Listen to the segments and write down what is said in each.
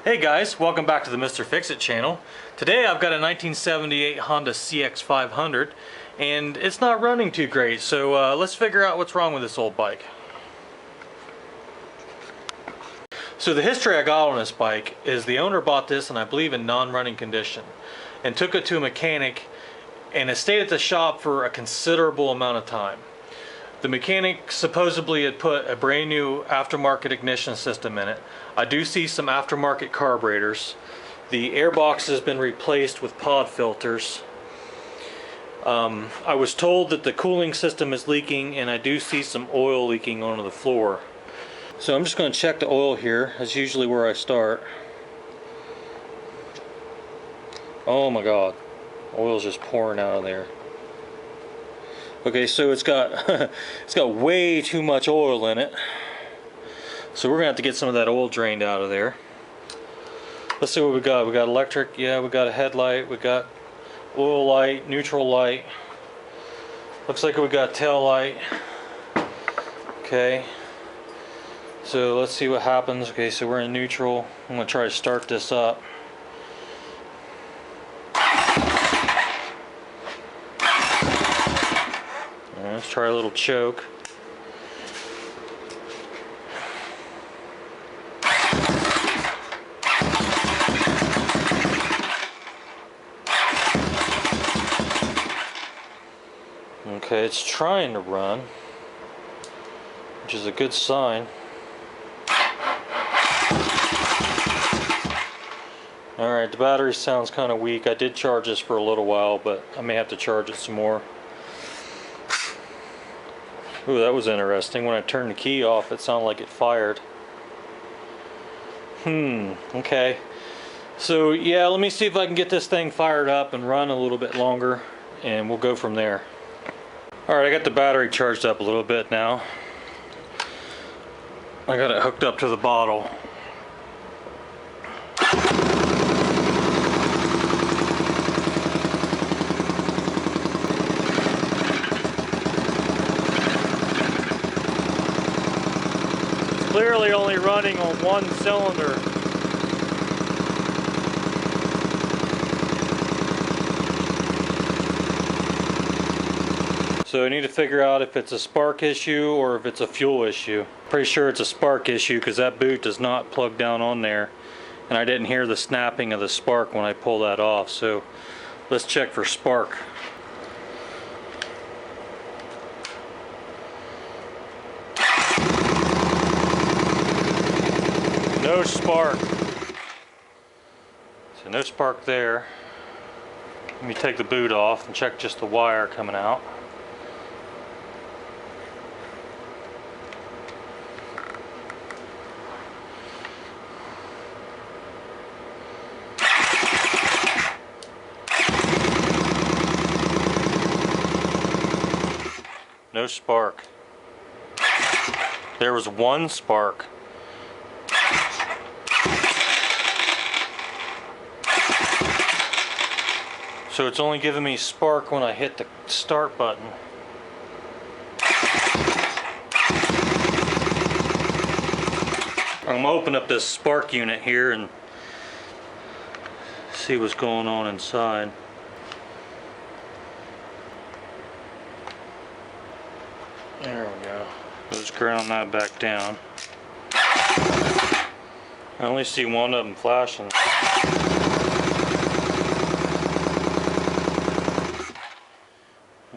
Hey guys, welcome back to the Mr. Fix-It channel. Today I've got a 1978 Honda Cx500 and it's not running too great, so let's figure out what's wrong with this old bike. So the history I got on this bike is the owner bought this, and I believe in non-running condition, and took it to a mechanic, and it stayed at the shop for a considerable amount of time. The mechanic supposedly had put a brand new aftermarket ignition system in it. I do see some aftermarket carburetors. The airbox has been replaced with pod filters. I was told that the cooling system is leaking, and I do see some oil leaking onto the floor. So I'm just going to check the oil here. That's usually where I start. Oh my god, oil's just pouring out of there. Okay, so it's got it's got way too much oil in it. So we're gonna have to get some of that oil drained out of there. Let's see what we got. We got electric, yeah, we got a headlight, we got oil light, neutral light. Looks like we got tail light. Okay. So let's see what happens. Okay, so we're in neutral. I'm gonna try to start this up. Let's try a little choke. Okay, it's trying to run, which is a good sign. Alright, the battery sounds kind of weak. I did charge this for a little while, but I may have to charge it some more. Ooh, that was interesting. When I turned the key off, it sounded like it fired. Okay. So yeah, let me see if I can get this thing fired up and run a little bit longer, and we'll go from there. Alright, I got the battery charged up a little bit now. I got it hooked up to the bottle. Clearly only running on one cylinder. So I need to figure out if it's a spark issue or if it's a fuel issue. Pretty sure it's a spark issue because that boot does not plug down on there, and I didn't hear the snapping of the spark when I pull that off. So let's check for spark. No spark. So no spark there. Let me take the boot off and check just the wire coming out. No spark. There was one spark. So it's only giving me spark when I hit the start button. I'm gonna open up this spark unit here and see what's going on inside. There we go. Let's ground that back down. I only see one of them flashing.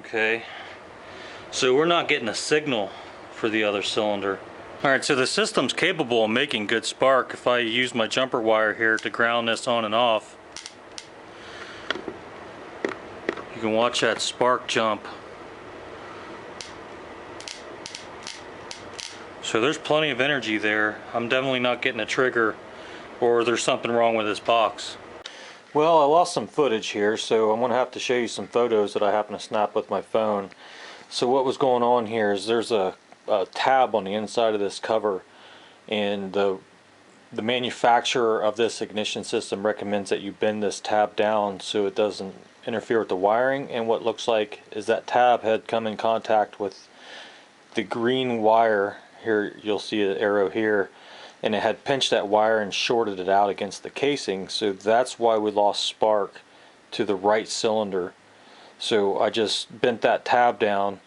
Okay, so we're not getting a signal for the other cylinder. Alright, so the system's capable of making good spark if I use my jumper wire here to ground this on and off. You can watch that spark jump. So there's plenty of energy there. I'm definitely not getting a trigger, or there's something wrong with this box. Well, I lost some footage here, so I'm going to have to show you some photos that I happen to snap with my phone. So what was going on here is there's a tab on the inside of this cover, and the manufacturer of this ignition system recommends that you bend this tab down so it doesn't interfere with the wiring. And what looks like is that tab had come in contact with the green wire here. You'll see an arrow here and it had pinched that wire and shorted it out against the casing, so that's why we lost spark to the right cylinder. So I just bent that tab down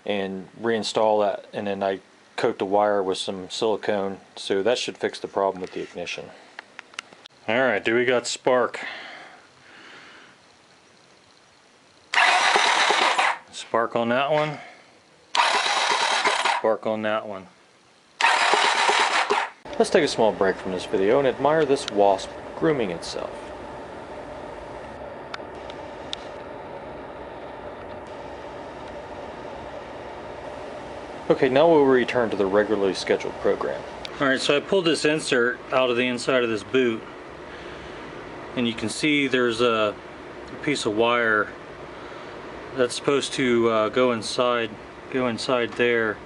and reinstall that, and then I coat the wire with some silicone, so that should fix the problem with the ignition. Alright, do we got spark? Spark on that one. Spark on that one. Let's take a small break from this video and admire this wasp grooming itself. Okay, now we'll return to the regularly scheduled program. Alright, so I pulled this insert out of the inside of this boot, and you can see there's a piece of wire that's supposed to go inside there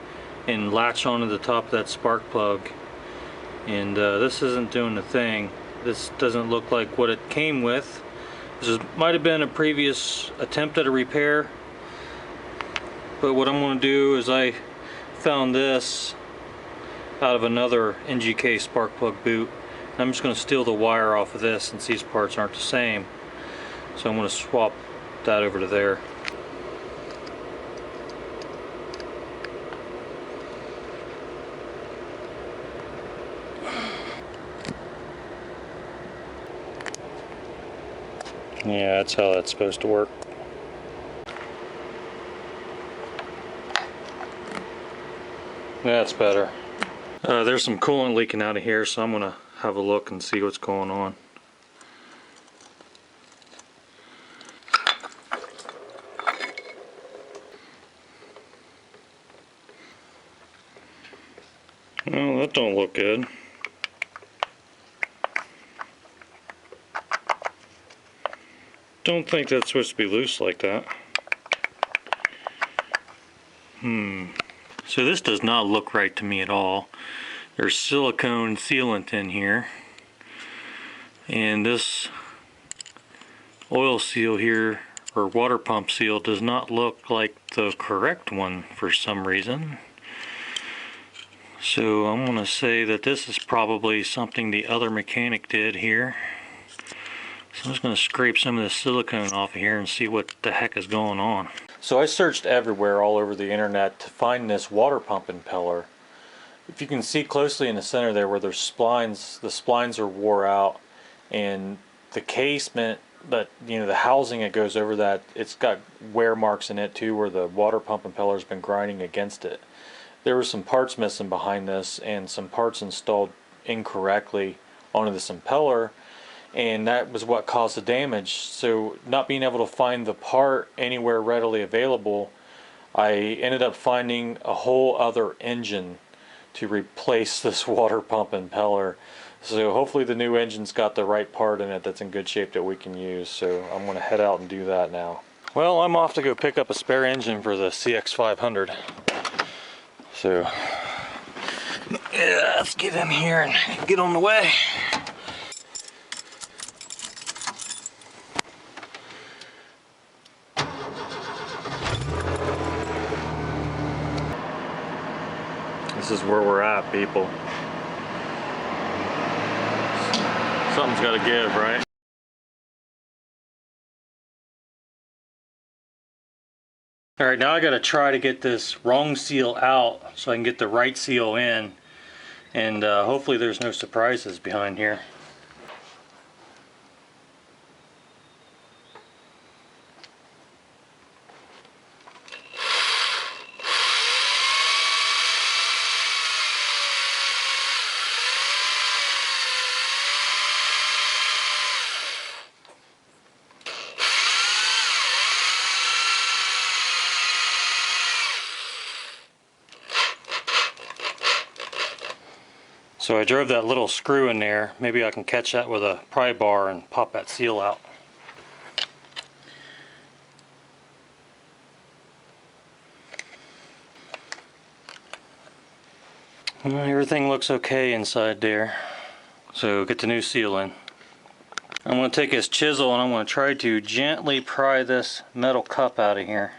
and latch onto the top of that spark plug. And this isn't doing the thing. This doesn't look like what it came with. This might have been a previous attempt at a repair, but what I'm going to do is I found this out of another NGK spark plug boot. I'm just going to steal the wire off of this since these parts aren't the same. So I'm going to swap that over to there. Yeah, that's how that's supposed to work. That's better. There's some coolant leaking out of here, so I'm going to have a look and see what's going on. Well, that don't look good. Don't think that's supposed to be loose like that. So this does not look right to me at all. There's silicone sealant in here, and this oil seal here, or water pump seal, does not look like the correct one for some reason. So I'm going to say that this is probably something the other mechanic did here. So I'm just going to scrape some of the silicone off of here and see what the heck is going on. So I searched everywhere all over the internet to find this water pump impeller. If you can see closely in the center there where there's splines, the splines are wore out, and the casement, but the housing that goes over that, it's got wear marks in it too where the water pump impeller has been grinding against it. There were some parts missing behind this and some parts installed incorrectly onto this impeller, and that was what caused the damage. So not being able to find the part anywhere readily available, I ended up finding a whole other engine to replace this water pump impeller. So hopefully the new engine's got the right part in it that's in good shape that we can use. So I'm going to head out and do that now. Well, I'm off to go pick up a spare engine for the Cx500. So yeah, let's get in here and get on the way. This is where we're at, people. Something's got to give, right? Alright, now I got to try to get this wrong seal out so I can get the right seal in. And hopefully there's no surprises behind here. So I drove that little screw in there. Maybe I can catch that with a pry bar and pop that seal out. Well, everything looks okay inside there. So get the new seal in. I'm going to take this chisel and I'm going to try to gently pry this metal cup out of here.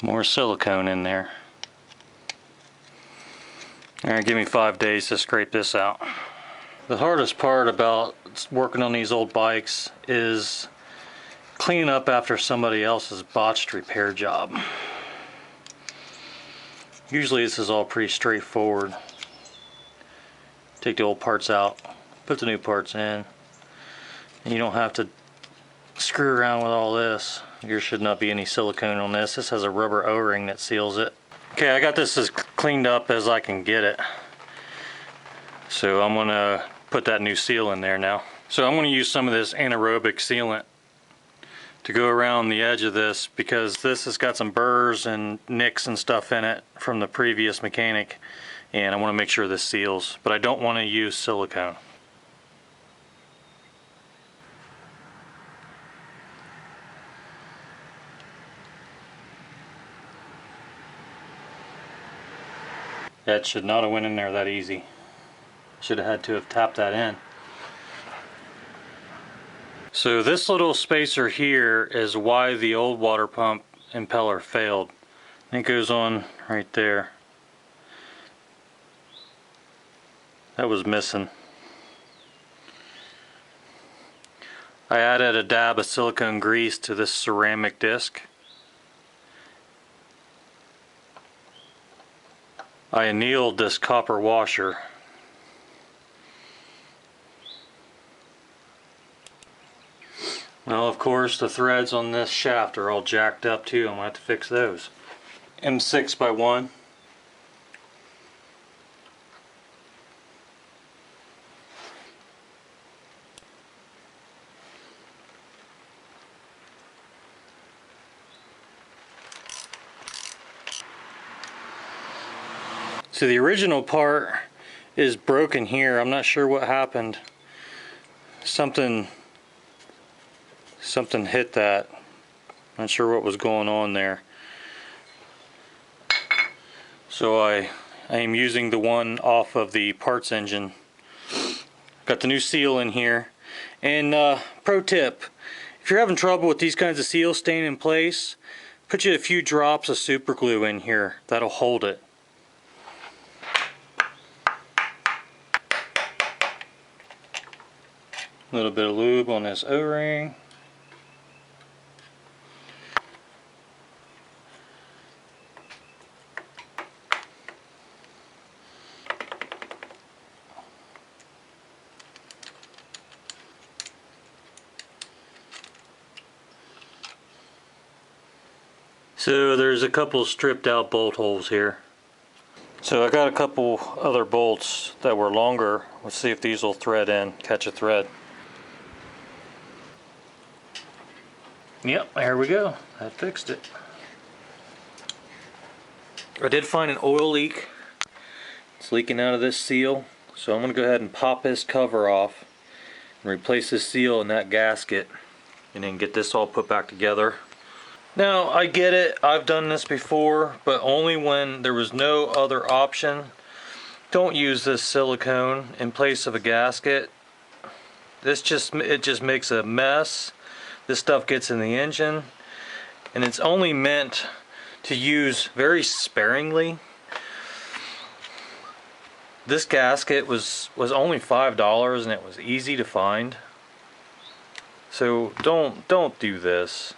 More silicone in there. Alright, give me 5 days to scrape this out. The hardest part about working on these old bikes is cleaning up after somebody else's botched repair job. Usually this is all pretty straightforward. Take the old parts out, put the new parts in, and you don't have to screw around with all this. There should not be any silicone on this. This has a rubber O-ring that seals it. Okay, I got this as cleaned up as I can get it. So I'm gonna put that new seal in there now. So I'm gonna use some of this anaerobic sealant to go around the edge of this, because this has got some burrs and nicks and stuff in it from the previous mechanic, and I want to make sure this seals, but I don't want to use silicone. That should not have went in there that easy. Should have had to have tapped that in. So this little spacer here is why the old water pump impeller failed. It goes on right there. That was missing. I added a dab of silicone grease to this ceramic disc. I annealed this copper washer. Well, of course, the threads on this shaft are all jacked up too. I'm going to have to fix those. M6x1. So the original part is broken here. I'm not sure what happened. Something hit that. Not sure what was going on there. So I am using the one off of the parts engine. Got the new seal in here. And pro tip, if you're having trouble with these kinds of seals staying in place, put you a few drops of super glue in here. That'll hold it. A little bit of lube on this O-ring. So there's a couple stripped out bolt holes here. So I got a couple other bolts that were longer. Let's see if these will thread in, catch a thread. Yep, there we go. That fixed it. I did find an oil leak. It's leaking out of this seal. So I'm going to go ahead and pop this cover off and replace this seal in that gasket, and then get this all put back together. Now, I get it, I've done this before, but only when there was no other option. Don't use this silicone in place of a gasket. It just makes a mess. This stuff gets in the engine, and it's only meant to use very sparingly. This gasket was only $5, and it was easy to find. So don't do this.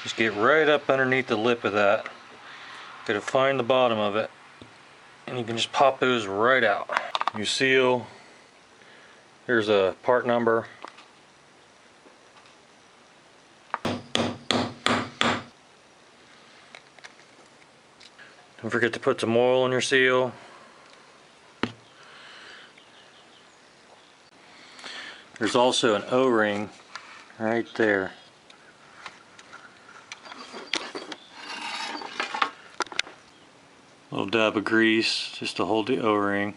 Just get right up underneath the lip of that. Gotta find the bottom of it, and you can just pop those right out. Your seal. Here's a part number. Don't forget to put some oil on your seal. There's also an O-ring right there. A little dab of grease just to hold the O-ring.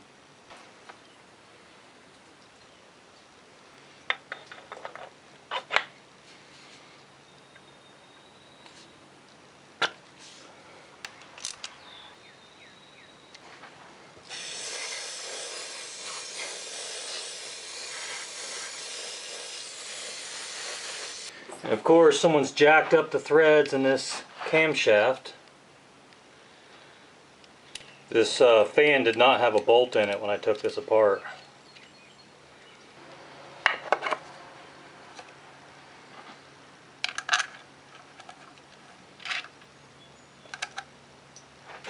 Of course, someone's jacked up the threads in this camshaft. This fan did not have a bolt in it when I took this apart.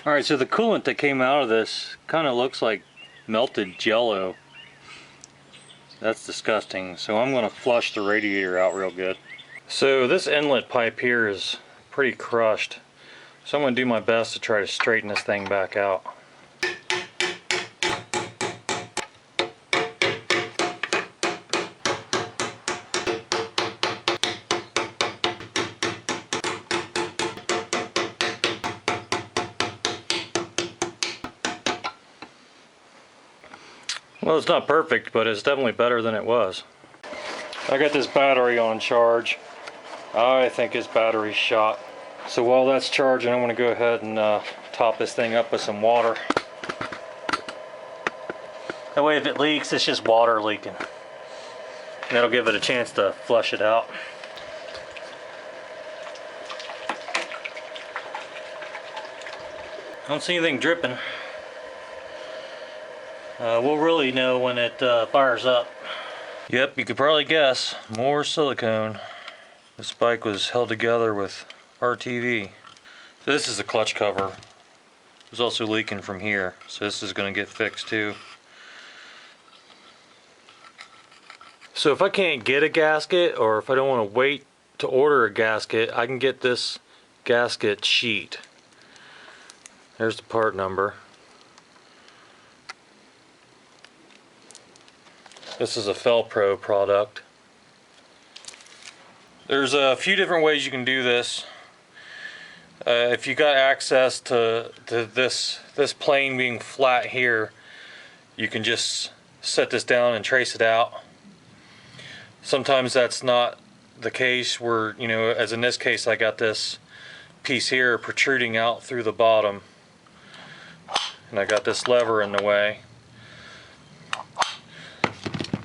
Alright, so the coolant that came out of this kind of looks like melted jello. That's disgusting. So I'm going to flush the radiator out real good. So this inlet pipe here is pretty crushed. So I'm going to do my best to try to straighten this thing back out. Well, it's not perfect, but it's definitely better than it was. I got this battery on charge. I think his battery's shot. So while that's charging, I'm going to go ahead and top this thing up with some water. That way if it leaks, it's just water leaking. And that'll give it a chance to flush it out. I don't see anything dripping. We'll really know when it fires up. Yep, you could probably guess. More silicone. This bike was held together with RTV. So this is the clutch cover. It was also leaking from here, so this is going to get fixed too. So if I can't get a gasket, or if I don't want to wait to order a gasket, I can get this gasket sheet. There's the part number. This is a Felpro product. There's a few different ways you can do this. If you got access to this plane being flat here, you can just set this down and trace it out. Sometimes that's not the case where, you know, as in this case, I got this piece here protruding out through the bottom, and I got this lever in the way.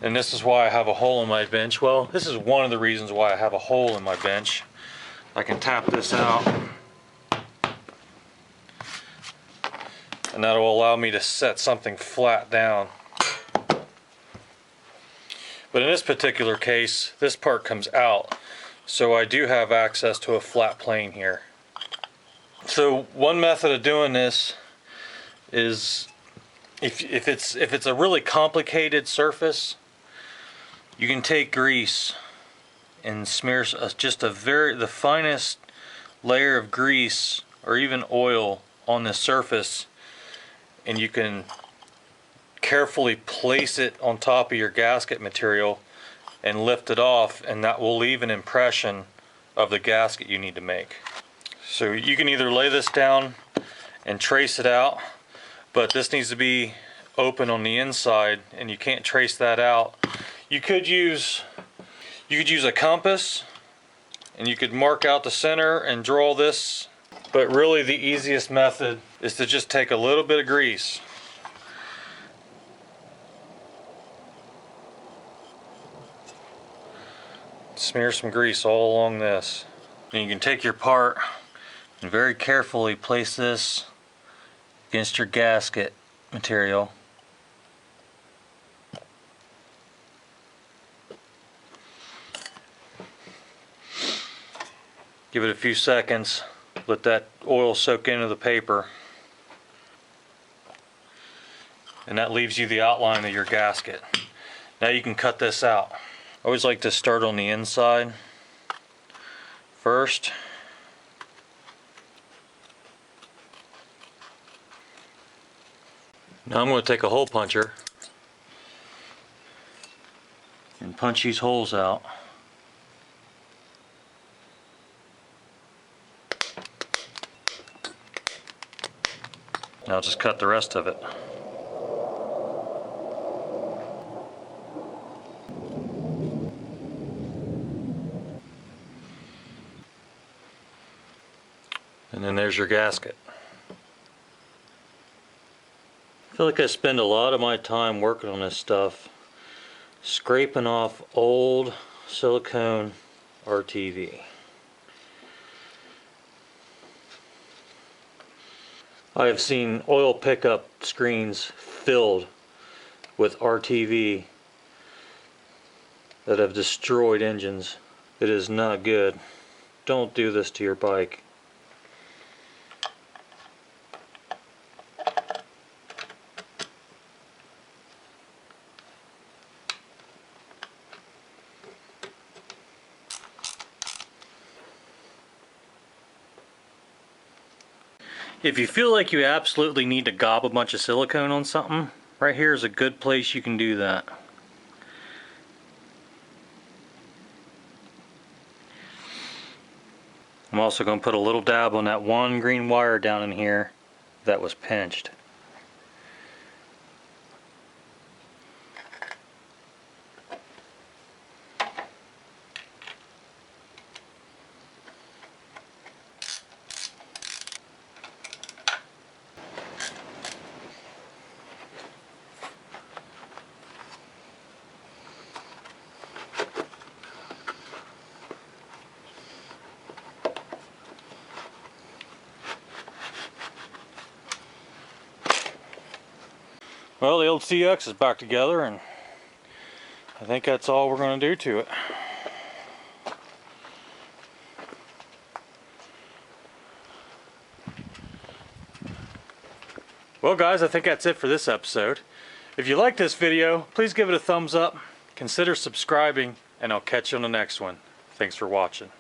And this is why I have a hole in my bench. Well, this is one of the reasons why I have a hole in my bench. I can tap this out, and that'll allow me to set something flat down. But in this particular case, this part comes out, so I do have access to a flat plane here. So one method of doing this is if it's a really complicated surface, you can take grease and smear just the finest layer of grease or even oil on the surface, and you can carefully place it on top of your gasket material and lift it off, and that will leave an impression of the gasket you need to make. So you can either lay this down and trace it out, but this needs to be open on the inside and you can't trace that out. You could use a compass and you could mark out the center and draw this, but really the easiest method is to just take a little bit of grease. Smear some grease all along this. And you can take your part and very carefully place this against your gasket material. Give it a few seconds, let that oil soak into the paper, and that leaves you the outline of your gasket. Now you can cut this out. I always like to start on the inside first. Now I'm going to take a hole puncher and punch these holes out. Now I'll just cut the rest of it. And then there's your gasket. I feel like I spend a lot of my time working on this stuff, scraping off old silicone RTV. I have seen oil pickup screens filled with RTV that have destroyed engines. It is not good. Don't do this to your bike. If you feel like you absolutely need to gob a bunch of silicone on something, right here is a good place you can do that. I'm also going to put a little dab on that one green wire down in here that was pinched. Well, the old CX is back together, and I think that's all we're going to do to it. Well guys, I think that's it for this episode. If you like this video, please give it a thumbs up, consider subscribing, and I'll catch you on the next one. Thanks for watching.